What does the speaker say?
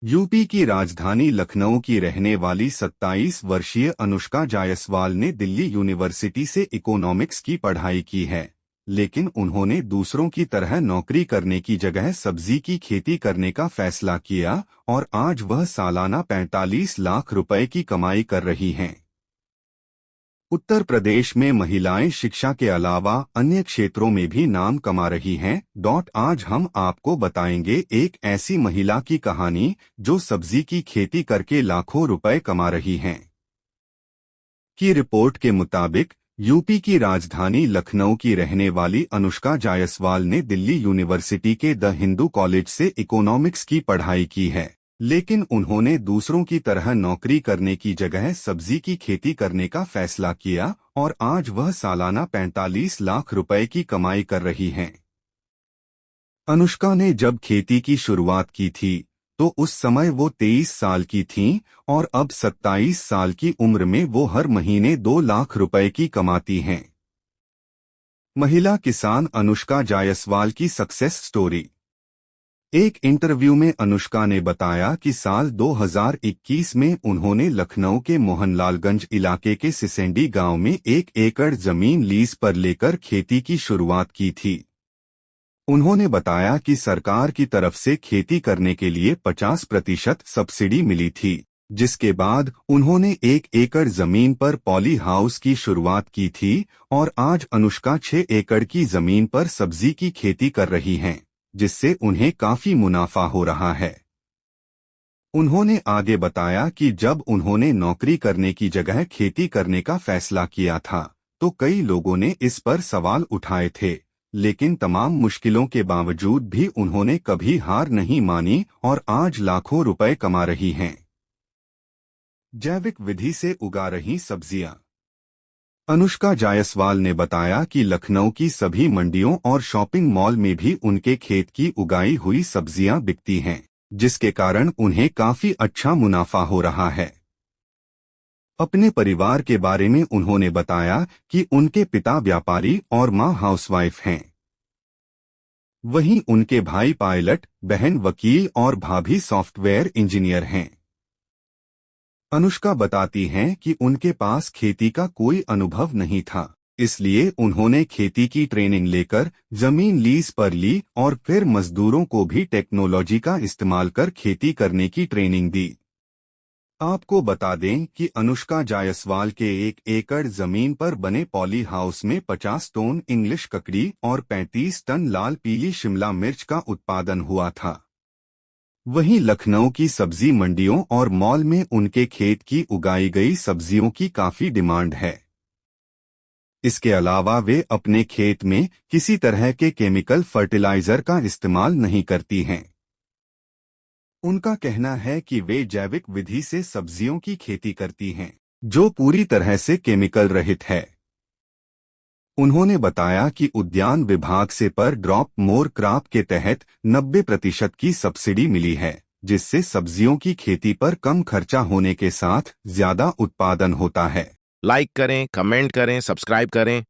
UP की राजधानी लखनऊ की रहने वाली 27 वर्षीय अनुष्का जायसवाल ने दिल्ली यूनिवर्सिटी से इकोनॉमिक्स की पढ़ाई की है, लेकिन उन्होंने दूसरों की तरह नौकरी करने की जगह सब्जी की खेती करने का फैसला किया और आज वह सालाना 45 लाख रुपए की कमाई कर रही हैं। उत्तर प्रदेश में महिलाएं शिक्षा के अलावा अन्य क्षेत्रों में भी नाम कमा रही हैं। आज हम आपको बताएंगे एक ऐसी महिला की कहानी जो सब्जी की खेती करके लाखों रुपए कमा रही हैं। की रिपोर्ट के मुताबिक यूपी की राजधानी लखनऊ की रहने वाली अनुष्का जायसवाल ने दिल्ली यूनिवर्सिटी के द हिंदू कॉलेज से इकोनॉमिक्स की पढ़ाई की है, लेकिन उन्होंने दूसरों की तरह नौकरी करने की जगह सब्जी की खेती करने का फैसला किया और आज वह सालाना 45 लाख रुपए की कमाई कर रही हैं। अनुष्का ने जब खेती की शुरुआत की थी तो उस समय वो 23 साल की थीं और अब 27 साल की उम्र में वो हर महीने 2 लाख रुपए की कमाती हैं। महिला किसान अनुष्का जायसवाल की सक्सेस स्टोरी। एक इंटरव्यू में अनुष्का ने बताया कि साल 2021 में उन्होंने लखनऊ के मोहनलालगंज इलाके के सिसेंडी गांव में 1 एकड़ जमीन लीज पर लेकर खेती की शुरुआत की थी। उन्होंने बताया कि सरकार की तरफ से खेती करने के लिए 50% सब्सिडी मिली थी, जिसके बाद उन्होंने 1 एकड़ जमीन पर पॉली हाउस की शुरुआत की थी और आज अनुष्का 6 एकड़ की जमीन पर सब्जी की खेती कर रही हैं, जिससे उन्हें काफी मुनाफा हो रहा है। उन्होंने आगे बताया कि जब उन्होंने नौकरी करने की जगह खेती करने का फैसला किया था तो कई लोगों ने इस पर सवाल उठाए थे, लेकिन तमाम मुश्किलों के बावजूद भी उन्होंने कभी हार नहीं मानी और आज लाखों रुपए कमा रही हैं। जैविक विधि से उगा रही सब्जियां। अनुष्का जायसवाल ने बताया कि लखनऊ की सभी मंडियों और शॉपिंग मॉल में भी उनके खेत की उगाई हुई सब्जियां बिकती हैं, जिसके कारण उन्हें काफी अच्छा मुनाफा हो रहा है। अपने परिवार के बारे में उन्होंने बताया कि उनके पिता व्यापारी और मां हाउसवाइफ हैं। वहीं उनके भाई पायलट, बहन वकील और भाभी सॉफ्टवेयर इंजीनियर हैं। अनुष्का बताती हैं कि उनके पास खेती का कोई अनुभव नहीं था, इसलिए उन्होंने खेती की ट्रेनिंग लेकर जमीन लीज पर ली और फिर मजदूरों को भी टेक्नोलॉजी का इस्तेमाल कर खेती करने की ट्रेनिंग दी। आपको बता दें कि अनुष्का जायसवाल के 1 एकड़ जमीन पर बने पॉली हाउस में 50 टन इंग्लिश ककड़ी और 35 टन लाल पीली शिमला मिर्च का उत्पादन हुआ था। वहीं लखनऊ की सब्जी मंडियों और मॉल में उनके खेत की उगाई गई सब्जियों की काफी डिमांड है। इसके अलावा वे अपने खेत में किसी तरह के केमिकल फर्टिलाइजर का इस्तेमाल नहीं करती हैं। उनका कहना है कि वे जैविक विधि से सब्जियों की खेती करती हैं, जो पूरी तरह से केमिकल रहित है। उन्होंने बताया कि उद्यान विभाग से पर ड्रॉप मोर क्रॉप के तहत 90% की सब्सिडी मिली है, जिससे सब्जियों की खेती पर कम खर्चा होने के साथ ज्यादा उत्पादन होता है। लाइक करें, कमेंट करें, सब्सक्राइब करें